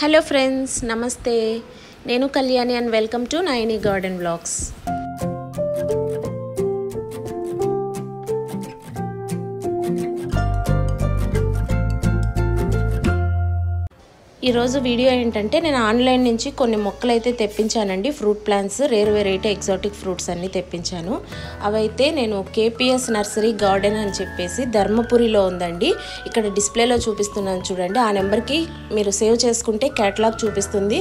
Hello friends, నమస్తే. నేను Kalyani and welcome to Naini garden blogs. ఈరోజు వీడియో ఏంటంటే నేను ఆన్లైన్ నుంచి కొన్ని మొక్కలు అయితే తెప్పించానండి. Fruit plants, rare variety exotic fruits అన్నీ తెప్పించాను. అవైతే నేను కేపీఎస్ నర్సరీ గార్డెన్ అని చెప్పేసి ధర్మపురిలో ఉందండి. ఇక్కడ డిస్ప్లేలో చూపిస్తున్నాను చూడండి. ఆ నెంబర్కి మీరు సేవ్ చేసుకుంటే క్యాటలాగ్ చూపిస్తుంది.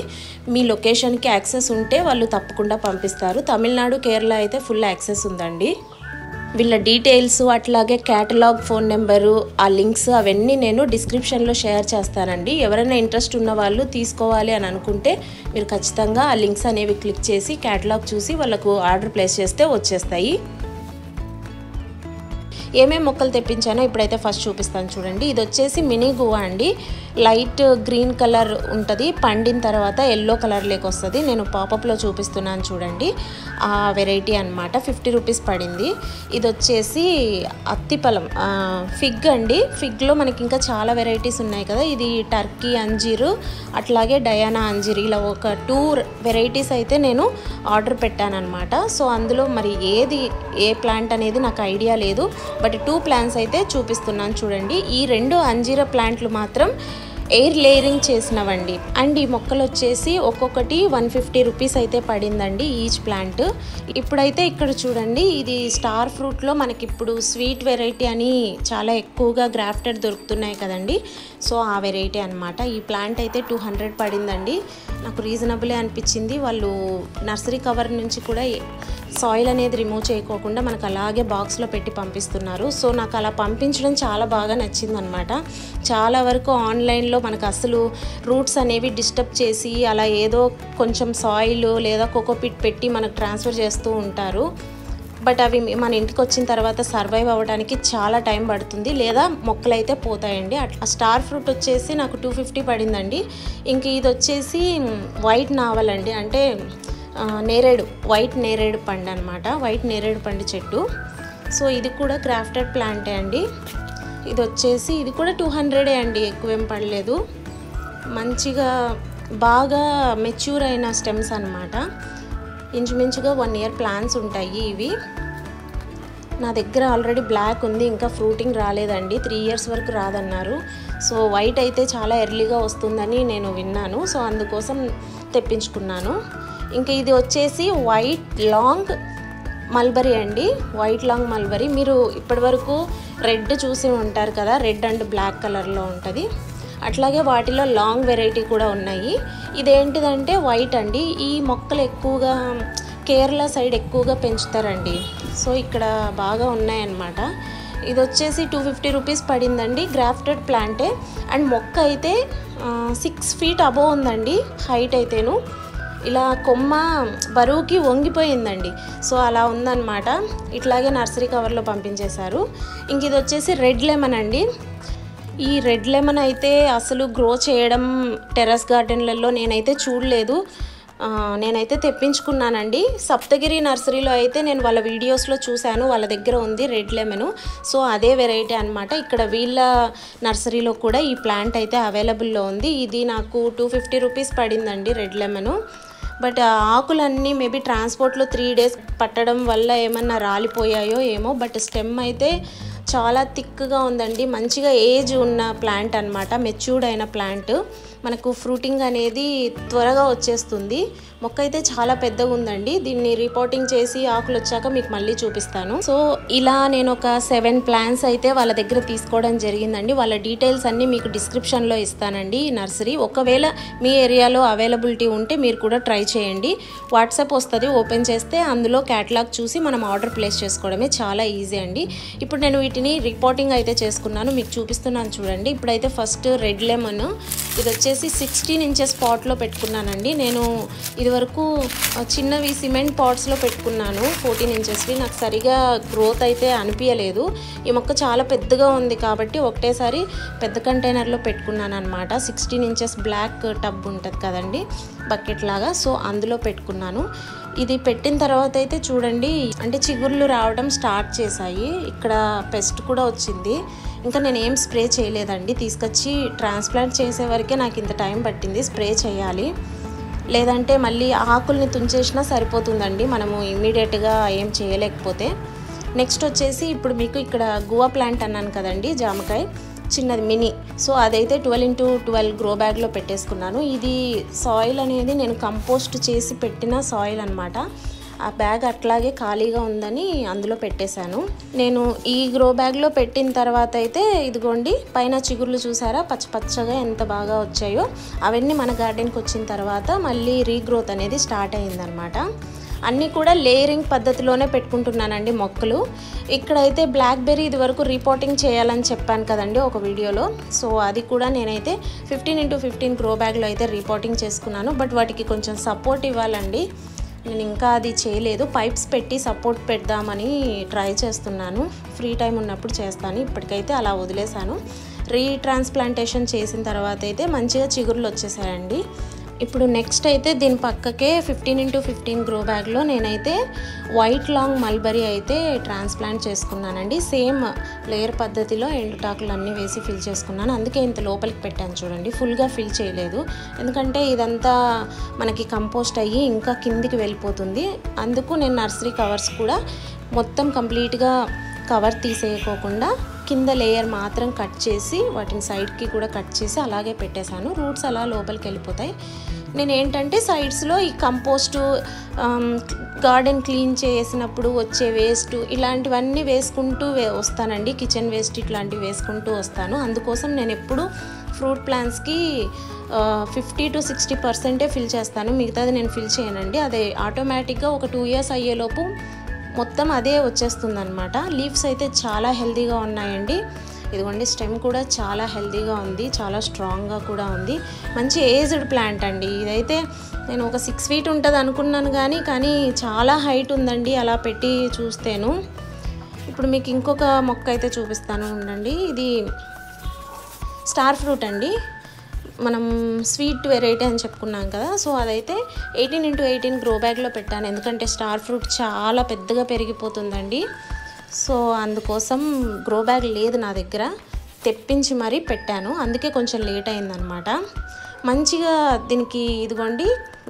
మీ లొకేషన్కి యాక్సెస్ ఉంటే వాళ్ళు తప్పకుండా పంపిస్తారు. తమిళనాడు, కేరళ అయితే ఫుల్ యాక్సెస్ ఉందండి. వీళ్ళ డీటెయిల్స్, అట్లాగే క్యాటలాగ్, ఫోన్ నెంబరు, ఆ లింక్స్ అవన్నీ నేను డిస్క్రిప్షన్లో షేర్ చేస్తానండి. ఎవరైనా ఇంట్రెస్ట్ ఉన్న వాళ్ళు తీసుకోవాలి అని అనుకుంటే మీరు ఖచ్చితంగా ఆ లింక్స్ అనేవి క్లిక్ చేసి క్యాటలాగ్ చూసి వాళ్ళకు ఆర్డర్ ప్లేస్ చేస్తే వచ్చేస్తాయి. ఏమేమి మొక్కలు తెప్పించానో ఇప్పుడైతే ఫస్ట్ చూపిస్తాను చూడండి. ఇది వచ్చేసి మినీ గువా అండి. లైట్ గ్రీన్ కలర్ ఉంటుంది, పండిన తర్వాత ఎల్లో కలర్లోకి వస్తుంది. నేను పాపప్లో చూపిస్తున్నాను చూడండి. ఆ వెరైటీ అనమాట. 50 రూపీస్ పడింది. ఇది వచ్చేసి అత్తిపలం ఫిగ్ అండి. ఫిగ్లో మనకి ఇంకా చాలా వెరైటీస్ ఉన్నాయి కదా. ఇది టర్కీ అంజీరు, అట్లాగే డయానా అంజీరు, ఇలా ఒక 2 వెరైటీస్ అయితే నేను ఆర్డర్ పెట్టాను అనమాట. సో అందులో మరి ఏ ప్లాంట్ అనేది నాకు ఐడియా లేదు, బట్ 2 ప్లాంట్స్ అయితే చూపిస్తున్నాను చూడండి. ఈ 2 అంజీరా ప్లాంట్లు మాత్రం ఎయిర్ లేయరింగ్ చేసినవండి. అండ్ ఈ మొక్కలు వచ్చేసి ఒక్కొక్కటి 150 రూపీస్ అయితే పడిందండి ఈచ్ ప్లాంట్. ఇప్పుడైతే ఇక్కడ చూడండి, ఇది స్టార్ ఫ్రూట్లో మనకి ఇప్పుడు స్వీట్ వెరైటీ అని చాలా ఎక్కువగా గ్రాఫ్టెడ్ దొరుకుతున్నాయి కదండి. సో ఆ వెరైటీ అనమాట. ఈ ప్లాంట్ అయితే 200 పడిందండి. నాకు రీజనబులే అనిపించింది. వాళ్ళు నర్సరీ కవర్ నుంచి కూడా సాయిల్ అనేది రిమూవ్ చేయకోకుండా మనకు అలాగే బాక్స్లో పెట్టి పంపిస్తున్నారు. సో నాకు అలా పంపించడం చాలా బాగా నచ్చింది అనమాట. చాలా వరకు ఆన్లైన్లో మనకు అసలు రూట్స్ అనేవి డిస్టర్బ్ చేసి అలా ఏదో కొంచెం సాయిల్ లేదా కోకోపిట్ పెట్టి మనకు ట్రాన్స్ఫర్ చేస్తూ ఉంటారు. బట్ అవి మన ఇంటికి వచ్చిన తర్వాత సర్వైవ్ అవ్వడానికి చాలా టైం పడుతుంది, లేదా మొక్కలు అయితే పోతాయండి. ఆ స్టార్ ఫ్రూట్ వచ్చేసి నాకు 250 పడిందండి. ఇంక ఇది వచ్చేసి వైట్ నావల్ అండి, అంటే నేరేడు, వైట్ నేరేడు పండు అనమాట. వైట్ నేరేడు పండు చెట్టు. సో ఇది కూడా గ్రాఫ్టెడ్ ప్లాంటే అండి. ఇది కూడా 200 అండి, ఎక్కువేం పడలేదు. మంచిగా బాగా మెచ్యూర్ అయిన స్టెమ్స్ అనమాట. ఇంచుమించుగా 1 ఇయర్ ప్లాంట్స్ ఉంటాయి ఇవి. నా దగ్గర ఆల్రెడీ బ్లాక్ ఉంది, ఇంకా ఫ్రూటింగ్ రాలేదండి. 3 ఇయర్స్ వరకు రాదన్నారు. సో వైట్ అయితే చాలా ఎర్లీగా వస్తుందని నేను విన్నాను. సో అందుకోసం తెప్పించుకున్నాను. ఇంకా ఇది వచ్చేసి వైట్ లాంగ్ మల్బరీ అండి. వైట్ లాంగ్ మల్బరీ మీరు ఇప్పటివరకు రెడ్ చూసి ఉంటారు కదా, రెడ్ అండ్ బ్లాక్ కలర్లో ఉంటుంది. అట్లాగే వాటిలో లాంగ్ వెరైటీ కూడా ఉన్నాయి. ఇదేంటిదంటే వైట్ అండి. ఈ మొక్కలు ఎక్కువగా కేరళ సైడ్ ఎక్కువగా పెంచుతారండి. సో ఇక్కడ బాగా ఉన్నాయన్నమాట. ఇది వచ్చేసి 250 రూపీస్ పడిందండి. గ్రాఫ్టెడ్ ప్లాంటే. అండ్ మొక్క అయితే 6 feet అబోవ్ ఉందండి హైట్ అయితేను. ఇలా కొమ్మ బరువుకి వంగిపోయిందండి. సో అలా ఉందన్నమాట. ఇట్లాగే నర్సరీ కవర్లో పంపించేశారు. ఇంక ఇది వచ్చేసి రెడ్ లెమన్ అండి. ఈ రెడ్ లెమన్ అయితే అసలు గ్రో చేయడం టెర్రస్ గార్డెన్లలో నేనైతే చూడలేదు. నేనైతే తెప్పించుకున్నానండి. సప్తగిరి నర్సరీలో అయితే నేను వాళ్ళ వీడియోస్లో చూశాను, వాళ్ళ దగ్గర ఉంది రెడ్ లెమన్. సో అదే వెరైటీ అనమాట. ఇక్కడ వీళ్ళ నర్సరీలో కూడా ఈ ప్లాంట్ అయితే అవైలబుల్లో ఉంది. ఇది నాకు 250 రూపీస్ పడిందండి రెడ్ లెమన్. బట్ ఆకులన్నీ మేబీ ట్రాన్స్పోర్ట్లో 3 days పట్టడం వల్ల ఏమన్నా రాలిపోయాయో ఏమో. బట్ స్టెమ్ అయితే చాలా థిక్గా ఉందండి. మంచిగా ఏజ్ ఉన్న ప్లాంట్ అనమాట, మెచ్యూర్డ్ అయిన ప్లాంట్. మనకు ఫ్రూటింగ్ అనేది త్వరగా వచ్చేస్తుంది. మొక్క అయితే చాలా పెద్దగా ఉందండి. దీన్ని రిపోర్టింగ్ చేసి ఆకులు వచ్చాక మీకు మళ్ళీ చూపిస్తాను. సో ఇలా నేను ఒక 7 ప్లాంట్స్ అయితే వాళ్ళ దగ్గర తీసుకోవడం జరిగిందండి. వాళ్ళ డీటెయిల్స్ అన్నీ మీకు డిస్క్రిప్షన్లో ఇస్తానండి. ఈ నర్సరీ ఒకవేళ మీ ఏరియాలో అవైలబిలిటీ ఉంటే మీరు కూడా ట్రై చేయండి. వాట్సాప్ వస్తుంది, ఓపెన్ చేస్తే అందులో క్యాటలాగ్ చూసి మనం ఆర్డర్ ప్లేస్ చేసుకోవడమే చాలా ఈజీ అండి. ఇప్పుడు నేను వీటిని రిపోర్టింగ్ అయితే చేసుకున్నాను, మీకు చూపిస్తున్నాను చూడండి. ఇప్పుడైతే ఫస్ట్ రెడ్ లెమన్, ఇది వచ్చేసి 16 inches పాట్లో పెట్టుకున్నానండి. నేను ఇదివరకు చిన్నవి సిమెంట్ పాట్స్లో పెట్టుకున్నాను 14 inchesవి. నాకు సరిగా గ్రోత్ అయితే అనిపించలేదు. ఈ మొక్క చాలా పెద్దగా ఉంది కాబట్టి ఒకటేసారి పెద్ద కంటైనర్లో పెట్టుకున్నాను అనమాట. 16 inches బ్లాక్ టబ్ ఉంటుంది కదండి, బకెట్ లాగా. సో అందులో పెట్టుకున్నాను. ఇది పెట్టిన తర్వాత అయితే చూడండి, అంటే చిగుర్లు రావడం స్టార్ట్ చేశాయి. ఇక్కడ పెస్ట్ కూడా వచ్చింది. ఇంకా నేను ఏం స్ప్రే చేయలేదండి. తీసుకొచ్చి ట్రాన్స్ప్లాంట్ చేసే వరకే నాకు ఇంత టైం పట్టింది. స్ప్రే చేయాలి, లేదంటే మళ్ళీ ఆకుల్ని తుంచేసినా సరిపోతుందండి మనము ఇమ్మీడియట్గా ఏం చేయలేకపోతే. నెక్స్ట్ వచ్చేసి ఇప్పుడు మీకు ఇక్కడ గువా ప్లాంట్ అన్నాను కదండి, జామకాయ చిన్నది మినీ. సో అదైతే 12x12 గ్రో బ్యాగ్లో పెట్టేసుకున్నాను. ఇది సాయిల్ అనేది నేను కంపోస్ట్ చేసి పెట్టిన సాయిల్ అనమాట. ఆ బ్యాగ్ అట్లాగే ఖాళీగా ఉందని అందులో పెట్టేశాను. నేను ఈ గ్రో బ్యాగ్లో పెట్టిన తర్వాత అయితే ఇదిగోండి పైన చిగుర్లు చూసారా పచ్చగా ఎంత బాగా వచ్చాయో. అవన్నీ మన గార్డెన్కి వచ్చిన తర్వాత మళ్ళీ రీగ్రోత్ అనేది స్టార్ట్ అయిందనమాట. అన్నీ కూడా లేయరింగ్ పద్ధతిలోనే పెట్టుకుంటున్నానండి మొక్కలు. ఇక్కడైతే బ్లాక్బెర్రీ ఇది వరకు రీపోటింగ్ చేయాలని చెప్పాను కదండి ఒక వీడియోలో. సో అది కూడా నేనైతే 15x15 గ్రో బ్యాగ్లో అయితే రీపోటింగ్ చేసుకున్నాను. బట్ వాటికి కొంచెం సపోర్ట్ ఇవ్వాలండి. నేను ఇంకా అది చేయలేదు. పైప్స్ పెట్టి సపోర్ట్ పెడదామని ట్రై చేస్తున్నాను. ఫ్రీ టైం ఉన్నప్పుడు చేస్తాను. ఇప్పటికైతే అలా వదిలేశాను. రీట్రాన్స్ప్లాంటేషన్ చేసిన తర్వాత అయితే మంచిగా చిగుర్లు వచ్చేసాయండి. ఇప్పుడు నెక్స్ట్ అయితే దీని పక్కకే 15x15 గ్రో బ్యాగ్లో నేనైతే వైట్ లాంగ్ మల్బరీ అయితే ట్రాన్స్ప్లాంట్ చేసుకున్నానండి. సేమ్ లేయర్ పద్ధతిలో ఎండుటాకులు అన్నీ వేసి ఫిల్ చేసుకున్నాను. అందుకే ఇంత లోపలికి పెట్టాను చూడండి. ఫుల్గా ఫిల్ చేయలేదు, ఎందుకంటే ఇదంతా మనకి కంపోస్ట్ అయ్యి ఇంకా కిందికి వెళ్ళిపోతుంది. అందుకు నేను నర్సరీ కవర్స్ కూడా మొత్తం కంప్లీట్గా కవర్ తీసేయకోకుండా కింద లేయర్ మాత్రం కట్ చేసి వాటిని సైడ్కి కూడా కట్ చేసి అలాగే పెట్టేశాను. రూట్స్ అలా లోపలికి వెళ్ళిపోతాయి. నేను ఏంటంటే సైడ్స్లో ఈ కంపోస్టు, గార్డెన్ క్లీన్ చేసినప్పుడు వచ్చే వేస్ట్ ఇలాంటివన్నీ వేసుకుంటూ వస్తానండి. కిచెన్ వేస్ట్ ఇట్లాంటివి వేసుకుంటూ వస్తాను. అందుకోసం నేను ఎప్పుడు ఫ్రూట్ ప్లాంట్స్కి 50 to 60% ఫిల్ చేస్తాను. మిగతాది నేను ఫిల్ చేయనండి. అదే ఆటోమేటిక్గా ఒక 2 years అయ్యేలోపు మొత్తం అదే వచ్చేస్తుంది అనమాట. లీవ్స్ అయితే చాలా హెల్తీగా ఉన్నాయండి. ఇదిగోండి స్టెమ్ కూడా చాలా హెల్తీగా ఉంది, చాలా స్ట్రాంగ్గా కూడా ఉంది. మంచి ఏజ్డ్ ప్లాంట్ అండి. ఇదైతే నేను ఒక 6 feet ఉంటుంది అనుకున్నాను కానీ చాలా హైట్ ఉందండి అలా పెట్టి చూస్తేను. ఇప్పుడు మీకు ఇంకొక మొక్క అయితే చూపిస్తాను ఉండండి. ఇది స్టార్ ఫ్రూట్ అండి. మనం స్వీట్ వెరైటీ అని చెప్పుకున్నాం కదా. సో అదైతే 18x18 గ్రో బ్యాగ్లో పెట్టాను, ఎందుకంటే స్టార్ ఫ్రూట్ చాలా పెద్దగా పెరిగిపోతుందండి. సో అందుకోసం గ్రో బ్యాగ్ లేదు నా దగ్గర, తెప్పించి మరీ పెట్టాను. అందుకే కొంచెం లేట్ అయిందనమాట. మంచిగా దీనికి ఇదిగోండి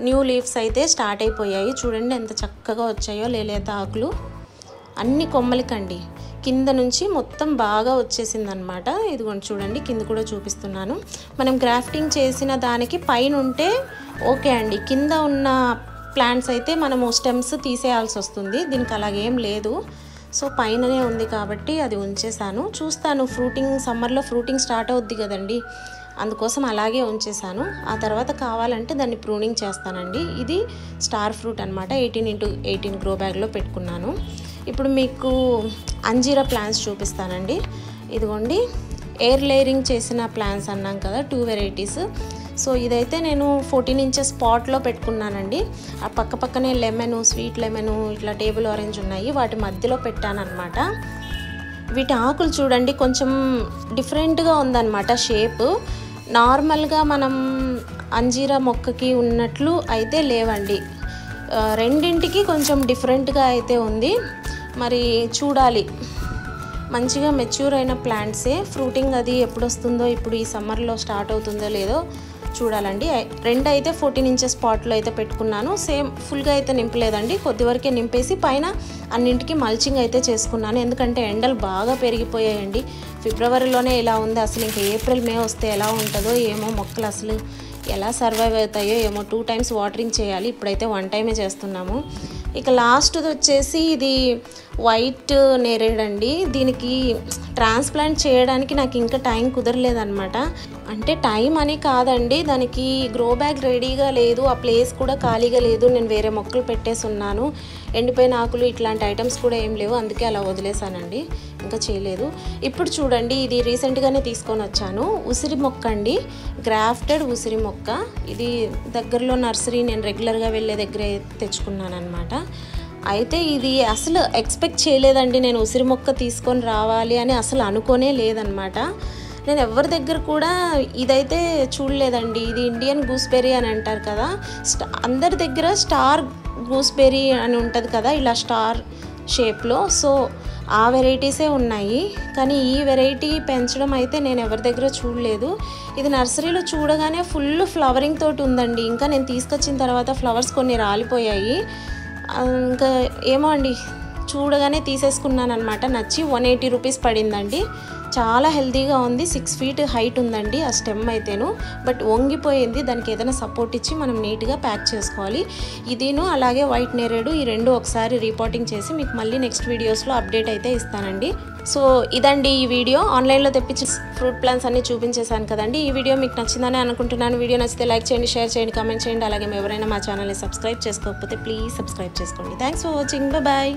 న్యూ లీవ్స్ అయితే స్టార్ట్ అయిపోయాయి. చూడండి ఎంత చక్కగా వచ్చాయో లేలేత ఆకులు అన్ని కొమ్మలకండి. కింద నుంచి మొత్తం బాగా వచ్చేసింది అనమాట. ఇదిగోండి చూడండి కింద కూడా చూపిస్తున్నాను. మనం గ్రాఫ్టింగ్ చేసిన దానికి పైన ఉంటే ఓకే అండి, కింద ఉన్న ప్లాంట్స్ అయితే మనము స్టెమ్స్ తీసేయాల్సి వస్తుంది. దీనికి అలాగేం లేదు. సో పైననే ఉంది కాబట్టి అది ఉంచేసాను. చూస్తాను, ఫ్రూటింగ్ సమ్మర్లో ఫ్రూటింగ్ స్టార్ట్ అవుద్ది కదండి, అందుకోసం అలాగే ఉంచేసాను. ఆ తర్వాత కావాలంటే దాన్ని ప్రూనింగ్ చేస్తానండి. ఇది స్టార్ ఫ్రూట్ అనమాట. 18x18 గ్రో బ్యాగ్లో పెట్టుకున్నాను. ఇప్పుడు మీకు అంజీరా ప్లాంట్స్ చూపిస్తానండి. ఇదిగోండి ఎయిర్ లేయరింగ్ చేసిన ప్లాంట్స్ అన్నాం కదా, 2 varieties. సో ఇదైతే నేను 14 inches పాట్లో పెట్టుకున్నానండి. ఆ పక్కనే లెమన్, స్వీట్ లెమన్, ఇట్లా టేబుల్ ఆరెంజ్ ఉన్నాయి, వాటి మధ్యలో పెట్టానన్నమాట. వీటి ఆకులు చూడండి కొంచెం డిఫరెంట్గా ఉందన్నమాట షేప్. నార్మల్గా మనం అంజీరా మొక్కకి ఉన్నట్లు అయితే లేవండి, రెండింటికి కొంచెం డిఫరెంట్గా అయితే ఉంది. మరి చూడాలి, మంచిగా మెచ్యూర్ అయిన ప్లాంట్సే. ఫ్రూటింగ్ అది ఎప్పుడు వస్తుందో, ఇప్పుడు ఈ సమ్మర్లో స్టార్ట్ అవుతుందో లేదో చూడాలండి. 2 అయితే 14 inches పాట్లో అయితే పెట్టుకున్నాను. సేమ్ ఫుల్గా అయితే నింపలేదండి, కొద్ది వరకే నింపేసి పైన అన్నింటికి మల్చింగ్ అయితే చేసుకున్నాను. ఎందుకంటే ఎండలు బాగా పెరిగిపోయాయండి. ఫిబ్రవరిలోనే ఇలా ఉంది, అసలు ఇంకా ఏప్రిల్ మే వస్తే ఎలా ఉంటుందో ఏమో. మొక్కలు అసలు ఎలా సర్వైవ్ అవుతాయో ఏమో. 2 times వాటరింగ్ చేయాలి, ఇప్పుడైతే 1 time చేస్తున్నాము. ఇక లాస్ట్ది వచ్చేసి ఇది వైట్ నేరేడ్ అండి. దీనికి ట్రాన్స్ప్లాంట్ చేయడానికి నాకు ఇంకా టైం కుదరలేదన్నమాట. అంటే టైం అని కాదండి, దానికి గ్రో బ్యాగ్ రెడీగా లేదు, ఆ ప్లేస్ కూడా ఖాళీగా లేదు. నేను వేరే మొక్కలు పెట్టేసి ఉన్నాను, ఎండిపోయిన ఆకులు ఇట్లాంటి ఐటమ్స్ కూడా ఏం లేవు, అందుకే అలా వదిలేసానండి, ఇంకా చేయలేదు. ఇప్పుడు చూడండి ఇది రీసెంట్గానే తీసుకొని వచ్చాను, ఉసిరి మొక్క అండి, గ్రాఫ్టెడ్ ఉసిరి మొక్క. ఇది దగ్గరలో నర్సరీ నేను రెగ్యులర్గా వెళ్ళే దగ్గరే తెచ్చుకున్నాను అనమాట. అయితే ఇది అసలు ఎక్స్పెక్ట్ చేయలేదండి, నేను ఉసిరి మొక్క తీసుకొని రావాలి అని అసలు అనుకోనే లేదనమాట. నేను ఎవరి దగ్గర కూడా ఇదైతే చూడలేదండి. ఇది ఇండియన్ గూస్బెర్రీ అని అంటారు కదా, అందరి దగ్గర స్టార్ గూస్బెర్రీ అని ఉంటుంది కదా, ఇలా స్టార్ షేప్లో. సో ఆ వెరైటీసే ఉన్నాయి. కానీ ఈ వెరైటీ పెంచడం అయితే నేను ఎవరి దగ్గర చూడలేదు. ఇది నర్సరీలో చూడగానే ఫుల్ ఫ్లవరింగ్ తోటి ఉందండి. ఇంకా నేను తీసుకొచ్చిన తర్వాత ఫ్లవర్స్ కొన్ని రాలిపోయాయి. ఇంకా ఏమో అండి, చూడగానే తీసేసుకున్నాను అనమాట. నచ్చి 180 రూపీస్ పడిందండి. చాలా హెల్తీగా ఉంది. 6 ఫీట్ హైట్ ఉందండి ఆ స్టెమ్ అయితేను. బట్ వంగిపోయింది. దానికి ఏదైనా సపోర్ట్ ఇచ్చి మనం నీట్గా ప్యాక్ చేసుకోవాలి. ఇదిను అలాగే వైట్ నేరేడు ఈ రెండు ఒకసారి రీపాటింగ్ చేసి మీకు మళ్ళీ నెక్స్ట్ వీడియోస్లో అప్డేట్ అయితే ఇస్తానండి. సో ఇదండి ఈ వీడియో. ఆన్లైన్లో తెప్పించి ఫ్రూట్ ప్లాంట్స్ అన్ని చూపించేశాను కదండి. ఈ వీడియో మీకు నచ్చిందని అనుకుంటున్నాను. వీడియో నచ్చితే లైక్ చేయండి, షేర్ చేయండి, కామెంట్ చేయండి. అలాగే ఎవరైనా మా ఛానల్ని సబ్స్క్రైబ్ చేసుకోకపోతే ప్లీజ్ సబ్స్క్రైబ్ చేసుకోండి. Thanks for watching. బాయ్.